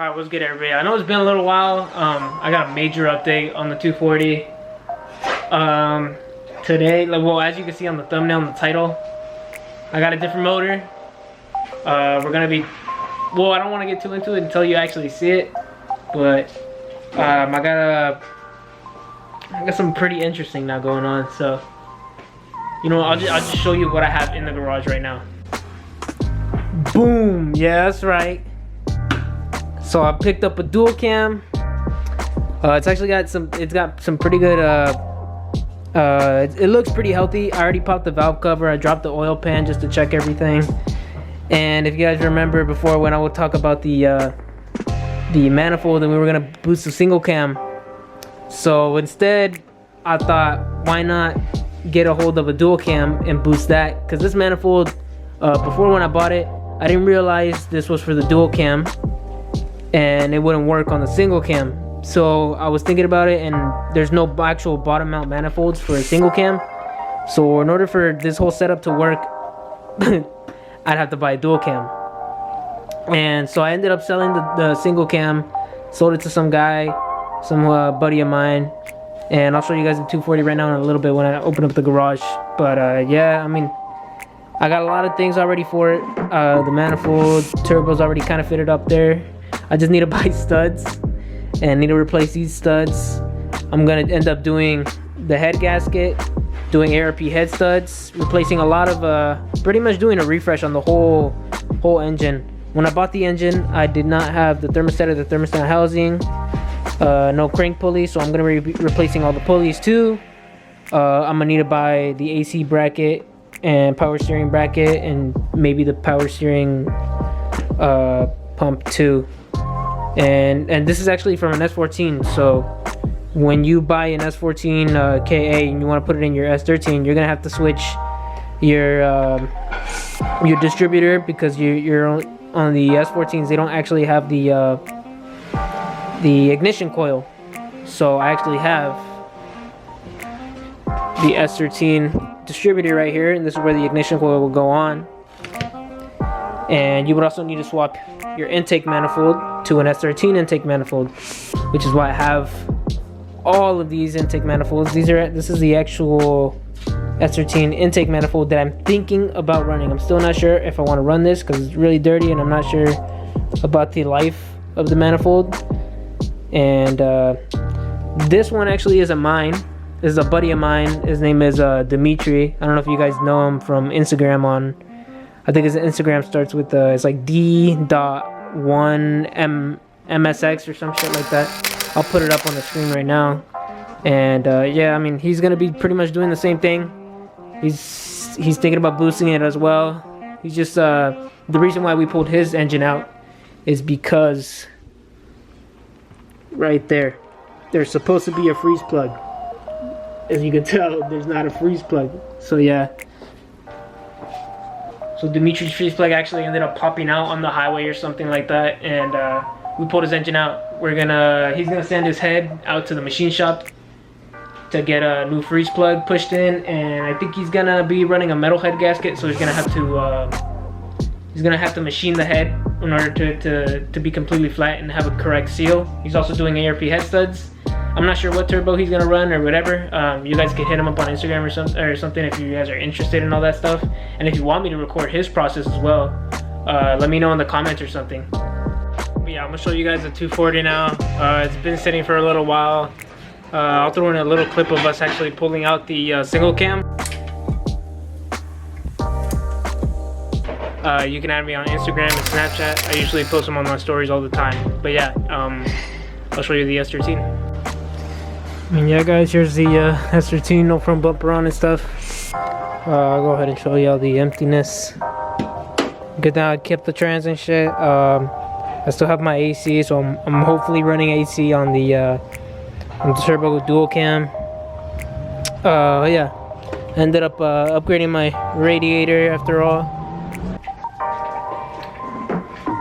Alright, what's good, everybody? I know it's been a little while. I got a major update on the 240. Today, well, as you can see on the thumbnail and the title, I got a different motor. We're gonna be, well, I don't want to get too into it until you actually see it, but I got something pretty interesting now going on. So, you know, I'll just show you what I have in the garage right now. Boom! Yeah, that's right. So I picked up a dual cam. It's actually got some pretty good, it looks pretty healthy. I already popped the valve cover. I dropped the oil pan just to check everything. And if you guys remember before, when I would talk about the manifold and we were gonna boost the single cam. So instead, I thought, why not get a hold of a dual cam and boost that? Because this manifold, before when I bought it, I didn't realize this was for the dual cam and it wouldn't work on the single cam. So I was thinking about it, and there's no actual bottom mount manifolds for a single cam. So in order for this whole setup to work, I'd have to buy a dual cam. And so I ended up selling the single cam, sold it to some guy, some buddy of mine, and I'll show you guys the 240 right now in a little bit when I open up the garage. But yeah, I mean, I got a lot of things already for it. The manifold, turbo's already kind of fitted up there. I just need to buy studs and need to replace these studs. I'm gonna end up doing the head gasket, doing ARP head studs, replacing a lot of, pretty much doing a refresh on the whole engine. When I bought the engine, I did not have the thermostat or the thermostat housing, no crank pulley, so I'm gonna be replacing all the pulleys too. I'm gonna need to buy the AC bracket and power steering bracket, and maybe the power steering pump too. And this is actually from an S14, so when you buy an S14 KA and you want to put it in your S13, you're gonna have to switch your distributor, because you're on the S14s. They don't actually have the ignition coil. So I actually have the S13 distributor right here, and this is where the ignition coil will go on. And you would also need to swap your intake manifold to an S13 intake manifold, which is why I have all of these intake manifolds. This is the actual S13 intake manifold that I'm thinking about running. I'm still not sure if I want to run this because it's really dirty, and I'm not sure about the life of the manifold. And this one actually isn't mine. This is a buddy of mine. His name is Dimitri. I don't know if you guys know him from Instagram. I think his Instagram starts with it's like D.1MSX or some shit like that. I'll put it up on the screen right now. And yeah, I mean, he's gonna be pretty much doing the same thing. He's thinking about boosting it as well. He's just the reason why we pulled his engine out is because right there's supposed to be a freeze plug. As you can tell, there's not a freeze plug. So yeah. So Dimitri's freeze plug actually ended up popping out on the highway or something like that, and we pulled his engine out. He's gonna send his head out to the machine shop to get a new freeze plug pushed in, and I think he's gonna be running a metal head gasket, so he's gonna have to machine the head in order to be completely flat and have a correct seal. He's also doing ARP head studs. I'm not sure what turbo he's gonna run or whatever. You guys can hit him up on Instagram or something if you guys are interested in all that stuff. And if you want me to record his process as well, let me know in the comments or something. But yeah, I'm gonna show you guys the 240 now. It's been sitting for a little while. I'll throw in a little clip of us actually pulling out the single cam. You can add me on Instagram and Snapchat. I usually post them on my stories all the time. But yeah, I'll show you the S13. And yeah, guys, here's the S13, no front bumper on and stuff. I'll go ahead and show y'all the emptiness. Good, now I kept the trans and shit. I still have my AC, so I'm hopefully running AC on the turbo dual cam. Yeah, ended up upgrading my radiator after all.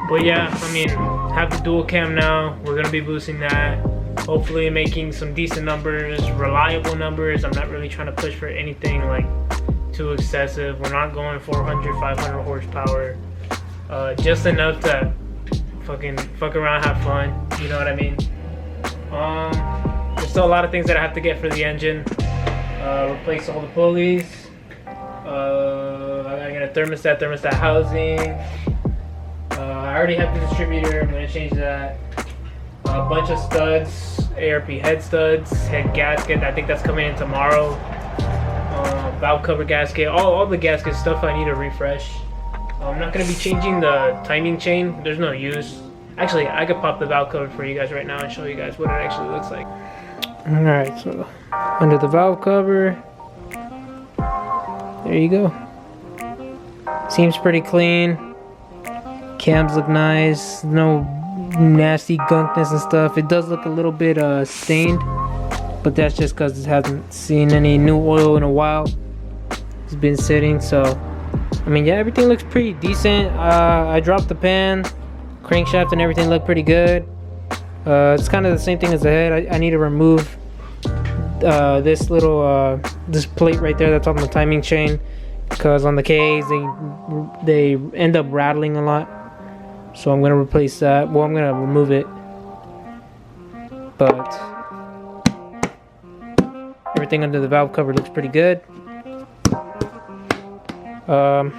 But yeah, I mean, have the dual cam now. We're gonna be boosting that. Hopefully making some decent numbers, reliable numbers. I'm not really trying to push for anything like too excessive. We're not going 400, 500 horsepower. Just enough to fuck around, have fun. You know what I mean? There's still a lot of things that I have to get for the engine. Replace all the pulleys. I got a thermostat housing. I already have the distributor. I'm gonna change that. A bunch of studs, ARP head studs, head gasket. I think that's coming in tomorrow. Valve cover gasket, all the gasket stuff I need to refresh. I'm not gonna be changing the timing chain. There's no use. Actually, I could pop the valve cover for you guys right now and show you guys what it actually looks like. All right, so under the valve cover, there you go. Seems pretty clean. Cams look nice. No nasty gunkness and stuff. It does look a little bit stained, but that's just because it hasn't seen any new oil in a while. It's been sitting, so I mean, yeah, everything looks pretty decent. I dropped the pan, crankshaft and everything looked pretty good. It's kind of the same thing as the head. I need to remove this little this plate right there that's on the timing chain, because on the Ks they end up rattling a lot. So I'm gonna replace that. Well, I'm gonna remove it, but everything under the valve cover looks pretty good. I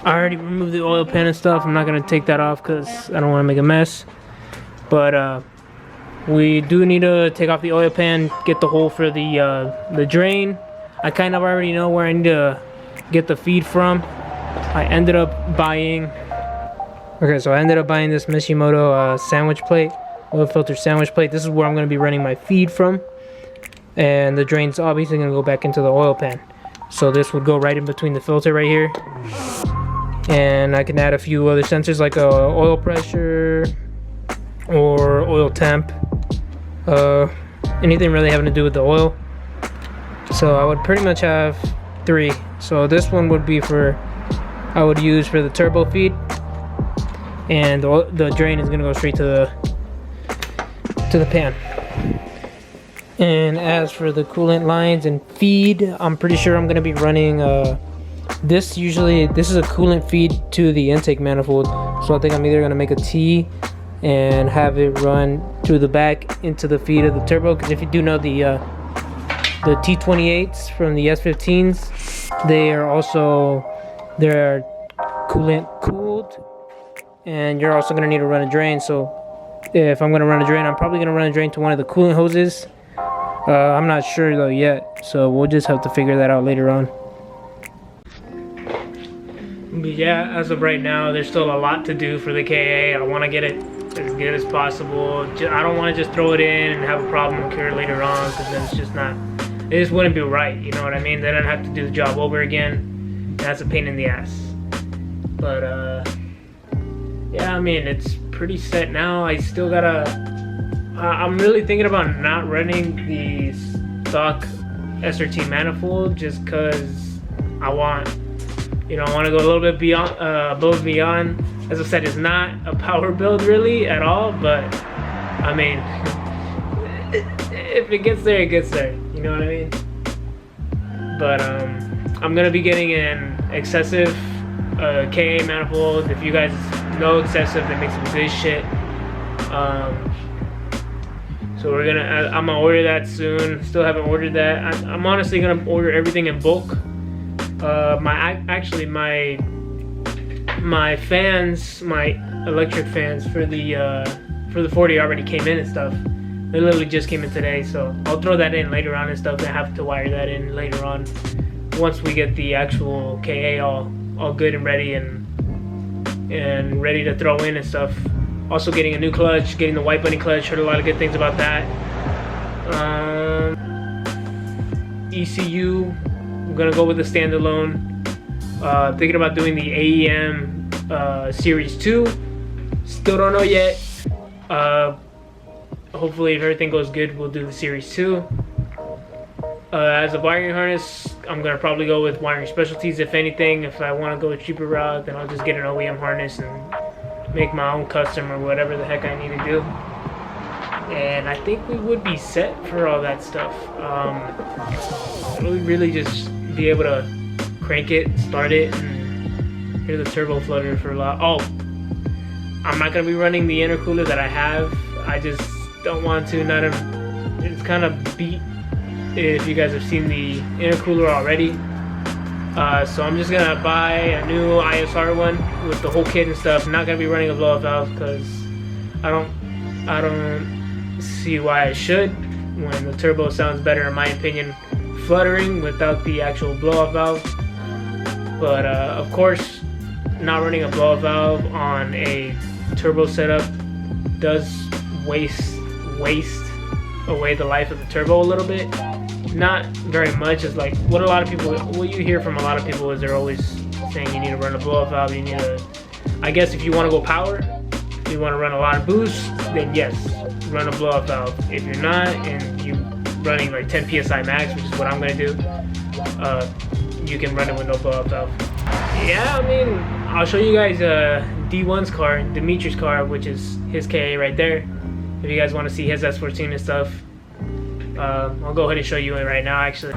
already removed the oil pan and stuff. I'm not gonna take that off because I don't want to make a mess. But we do need to take off the oil pan, get the hole for the drain. I kind of already know where I need to get the feed from. I ended up buying. Okay, so I ended up buying this Mishimoto sandwich plate, oil filter sandwich plate. This is where I'm going to be running my feed from, and the drain's obviously going to go back into the oil pan. So this would go right in between the filter right here, and I can add a few other sensors like oil pressure or oil temp, anything really having to do with the oil. So I would pretty much have 3. So this one would be I would use for the turbo feed, and the drain is gonna go straight to the pan. And as for the coolant lines and feed, I'm pretty sure I'm gonna be running this is a coolant feed to the intake manifold. So I think I'm either gonna make a T and have it run through the back into the feed of the turbo, because if you do know the T28s from the S15s, they're coolant cooled, and you're also going to need to run a drain. So if I'm going to run a drain, I'm probably going to run a drain to one of the coolant hoses. I'm not sure though yet, so we'll just have to figure that out later on. But yeah, as of right now, there's still a lot to do for the KA. I want to get it as good as possible. I don't want to just throw it in and have a problem occur later on, because then it's just not, it just wouldn't be right, you know what I mean? Then I'd have to do the job over again, and that's a pain in the ass. But yeah, I mean, it's pretty set now. I still gotta, I'm really thinking about not running the stock SRT manifold, just because I want to go a little bit beyond, above and beyond. As I said, it's not a power build really at all, but I mean, if it gets there, it gets there. You know what I mean? But I'm gonna be getting an excessive KA manifold. If you guys know excessive, they make some good shit. So I'm gonna order that soon. Still haven't ordered that. I'm honestly gonna order everything in bulk. My fans, my electric fans for the 40 already came in and stuff. They literally just came in today, so I'll throw that in later on and stuff. I have to wire that in later on once we get the actual KA all good and ready and ready to throw in and stuff. Also getting a new clutch, getting the white bunny clutch. Heard a lot of good things about that. ECU, I'm gonna go with the standalone. Thinking about doing the AEM Series 2. Still don't know yet. Hopefully, if everything goes good, we'll do the Series 2. As a wiring harness, I'm gonna probably go with Wiring Specialties. If anything, if I want to go a cheaper route, then I'll just get an OEM harness and make my own custom or whatever the heck I need to do. And I think we would be set for all that stuff. Really just be able to crank it, start it, and hear the turbo flutter for a lot. Oh, I'm not gonna be running the intercooler that I have. I just don't want to. It's kind of beat if you guys have seen the intercooler already. So I'm just gonna buy a new ISR one with the whole kit and stuff. I'm not gonna be running a blow-off valve because I don't see why I should, when the turbo sounds better in my opinion fluttering without the actual blow-off valve. But of course, not running a blow-off valve on a turbo setup does waste away the life of the turbo a little bit. Not very much. It's like what you hear from a lot of people is they're always saying you need to run a blow-off valve. You need to, I guess if you want to go power, if you want to run a lot of boost, then yes, run a blow-off valve. If you're not and you're running like 10 psi max, which is what I'm gonna do, you can run it with no blow-off valve. Yeah, I mean, I'll show you guys D1's car, Dimitri's car, which is his KA right there. If you guys want to see his S14 and stuff, I'll go ahead and show you it right now, actually.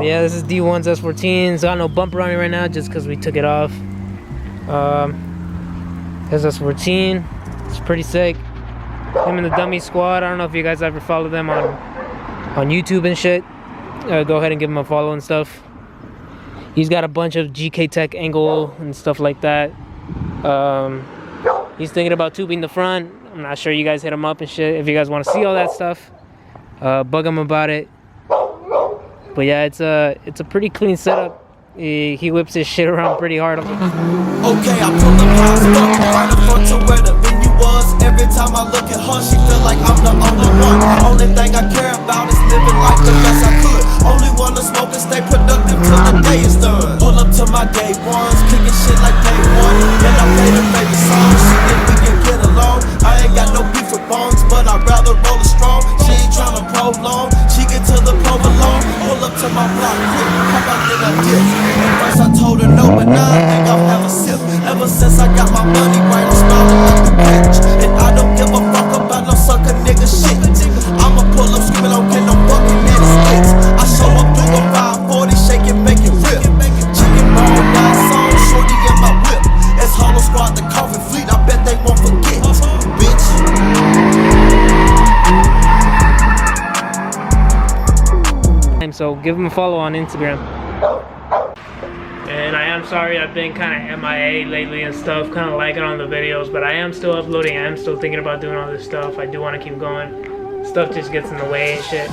Yeah, this is D1's S14. It's got no bumper on it right now just because we took it off. His S14. It's pretty sick. Him and the Dummy Squad. I don't know if you guys ever follow them on YouTube and shit. Go ahead and give him a follow and stuff. He's got a bunch of GK Tech angle and stuff like that. He's thinking about tubing the front. I'm not sure you guys hit him up and shit. If you guys want to see all that stuff, bug him about it. But yeah, it's a pretty clean setup. He whips his shit around pretty hard. Okay, I pull up house fuck right in front to where the venue was. Every time I look at her, she feel like I'm the only one. Only thing I care about is living life the best I could. Only wanna smoke and stay productive till the day is done. Pull up to my day ones, kicking shit like day one. And I play the favorite song, she think we can get along. I ain't got no beef with bongs, but I'd rather roll it strong. She ain't tryna prolong, she get to the provolone. Pull up to my block quick, how about that I dip? At first I told her no, but now I think I'll have a sip. Ever since I got my money right, I'm smiling like a bitch. And I don't give a fuck about no sucker nigga shit. I'ma pull up screaming, don't get no fucking nanny sticks. I show up through a 540, shake it, make it rip. Chicken bone, nice song, shorty in my whip. It's Hollow Squad, the coffee fleet, I bet they won't forget, bitch. So give him a follow on Instagram. And I am sorry, I've been kind of MIA lately and stuff, kind of lagging on the videos, but I am still uploading. I am still thinking about doing all this stuff. I do want to keep going. Stuff just gets in the way and shit.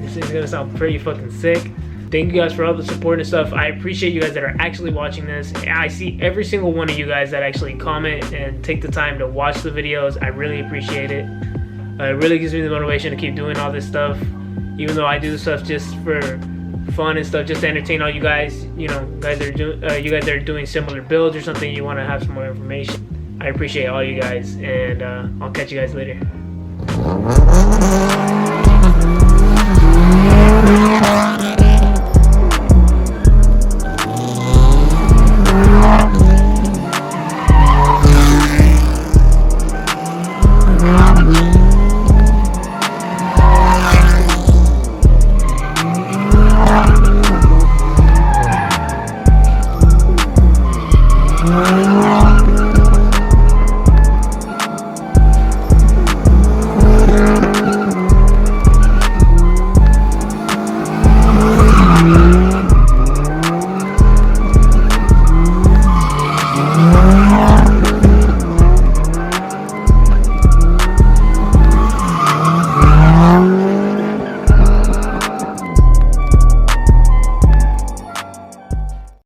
This is gonna sound pretty fucking sick. Thank you guys for all the support and stuff. I appreciate you guys that are actually watching this. I see every single one of you guys that actually comment and take the time to watch the videos. I really appreciate it. It really gives me the motivation to keep doing all this stuff. Even though I do stuff just for fun and stuff, just to entertain all you guys, you know, you guys that are doing similar builds or something, you want to have some more information. I appreciate all you guys, and I'll catch you guys later.